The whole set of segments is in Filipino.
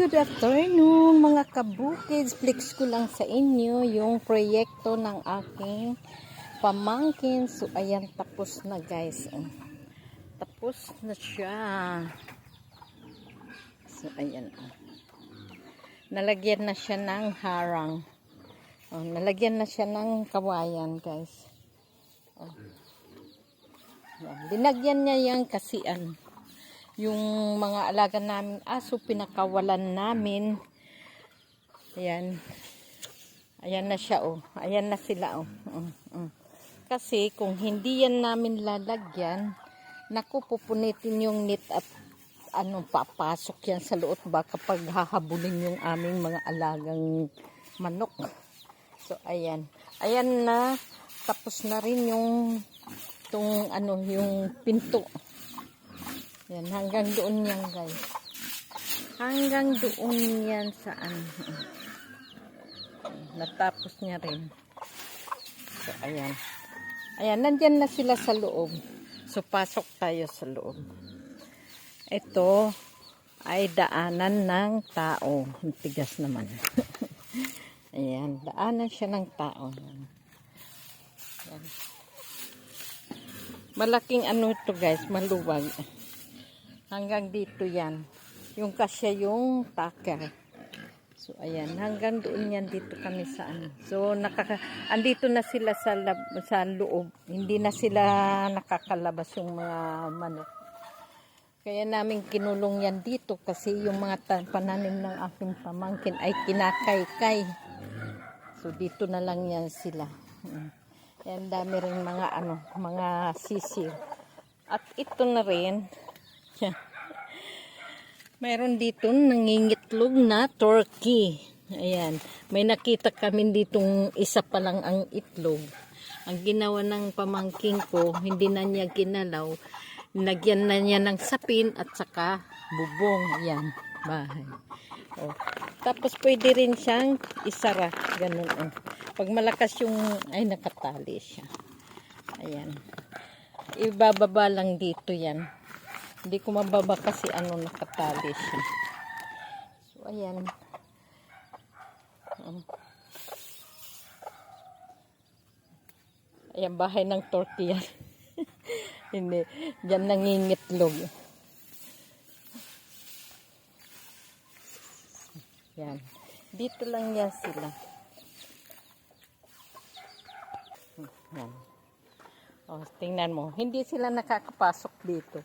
Good afternoon mga kabukids. Flex ko lang sa inyo yung proyekto ng aking pamangkin. So ayan, tapos na guys. Tapos na siya. So ayan. Nalagyan na siya ng harang. Nalagyan na siya ng kawayan guys. Dinagyan niya yan kasi yung mga alaga namin aso, pinakawalan namin. Ayan. Ayan na siya, Ayan na sila, Kasi kung hindi yan namin lalagyan, naku, pupunitin yung net at papasok yan sa loob. Baka pag hahabulin yung aming mga alagang manok. So, ayan. Ayan na. Tapos na rin yung yung pinto. Yan, hanggang doon yan guys. Hanggang doon yan saan. Natapos niya rin. So, ayan. Ayan, nandyan na sila sa loob. So, pasok tayo sa loob. Ito ay daanan ng tao. Ang tigas naman. Ayan, daanan siya ng tao. Ayan. Malaking ito guys, maluwag. Hanggang dito yan. Yung kasya yung taker. So, ayan. Hanggang doon yan. Dito kami saan. So, andito na sila sa loob. Hindi na sila nakakalabas yung mga manok. Kaya namin kinulong yan dito kasi yung mga pananim ng aking pamangkin ay kinakaykay. So, dito na lang yan sila. Ayan, dami rin mga sisiw. At ito na rin. Mayroon dito nangingitlog na turkey. Ayan. May nakita kami ditong isa pa lang ang itlog. Ang ginawa ng pamangking ko, hindi na niya ginalaw. Nagyan na niya ng sapin at saka bubong. Ayan. Bahay. Tapos pwede rin siyang isara. Ganun. Pag malakas yung, ay nakatali siya. Ayan. Ibababa lang dito yan. Hindi ko mababa kasi nakatali siya. So, ayan. Ayan, bahay ng turkey yan. Hindi. Diyan nangingitlog. Yan. Dito lang yan sila. Yan. Tingnan mo. Hindi sila nakakapasok dito.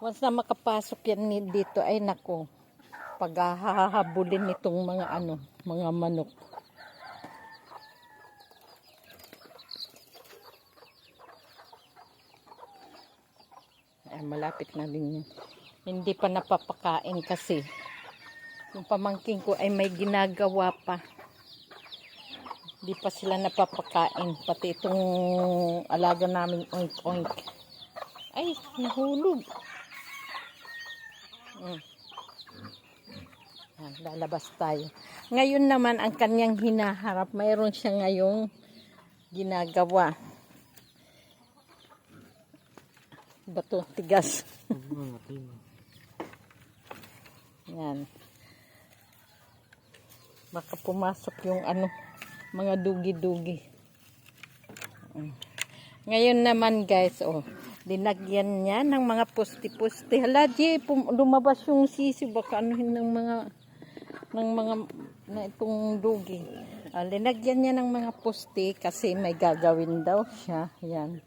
Once na makapasok yan dito, ay nako, paghahabulin nitong mga manok. Ay, malapit na din yan. Hindi pa napapakain kasi yung pamangking ko ay may ginagawa pa. Hindi pa sila napapakain. Pati itong alaga namin oink-oink. Ay, nahulog. Lalabas tayo. Ngayon naman, ang kanyang hinaharap, mayroon siya ngayong ginagawa. Bato, tigas. Yan. Baka pumasok yung mga dugi-dugi. Ngayon naman guys, dinagyan niya ng mga pusti-pusti. Hala, lumabas yung sisi, baka na itong dugi. Linagyan niya ng mga pusti kasi may gagawin daw siya. Yan.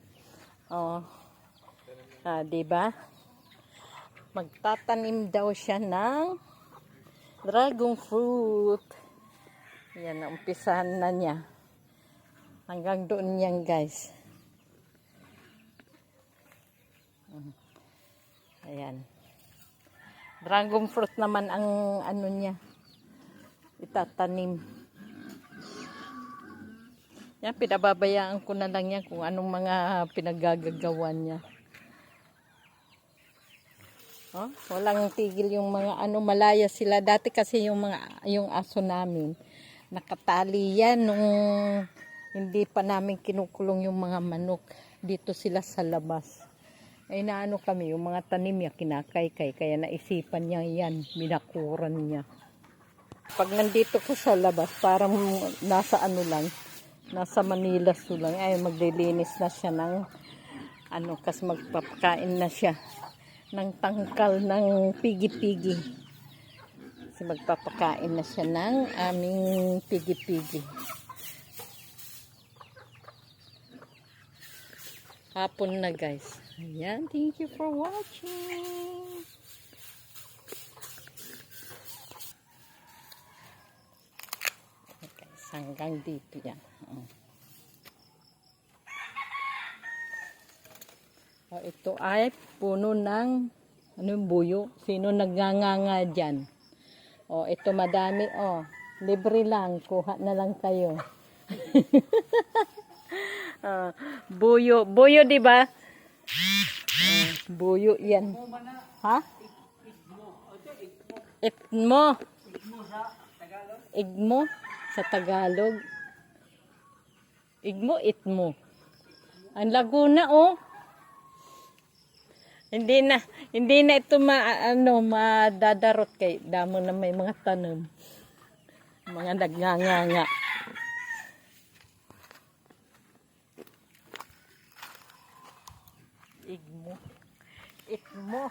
Diba? Magtatanim daw siya ng dragon fruit. Yan, umpisahan na niya. Hanggang doon yan guys. Ayan. Dragon fruit naman ang niya. Itatanim. Yan, pinababayaan ko na lang yan kung anong mga pinagagagawan niya. Walang tigil yung mga malaya sila. Dati kasi yung aso namin, nakatali yan nung hindi pa namin kinukulong yung mga manok. Dito sila sa labas. Ay kami, yung mga tanim niya kinakaykay, kaya naisipan niya yan, binakuran niya. Pag nandito ka sa labas, parang nasa ano lang, nasa Manila so lang, ay maglilinis na siya ng ano, kasi magpapakain na siya ng tangkal ng pigi-pigi. Kasi magpapakain na siya ng aming pigi-pigi. Hapon na guys. Ayan, thank you for watching. Okay, hanggang dito yan. Ito ay puno ng ano yung buyo. Sino nagnganga dyan? Ito madami. Libre lang. Kuha na lang kayo. Buyo. Buyo, di ba? Buyo yan. Ha? Igmo. Igmo sa Tagalog. Igmo, itmo. Ang Laguna, Hindi na ito madadarot kay damo na may mga tanom. Mga nagnganga. Igmo. Itmo.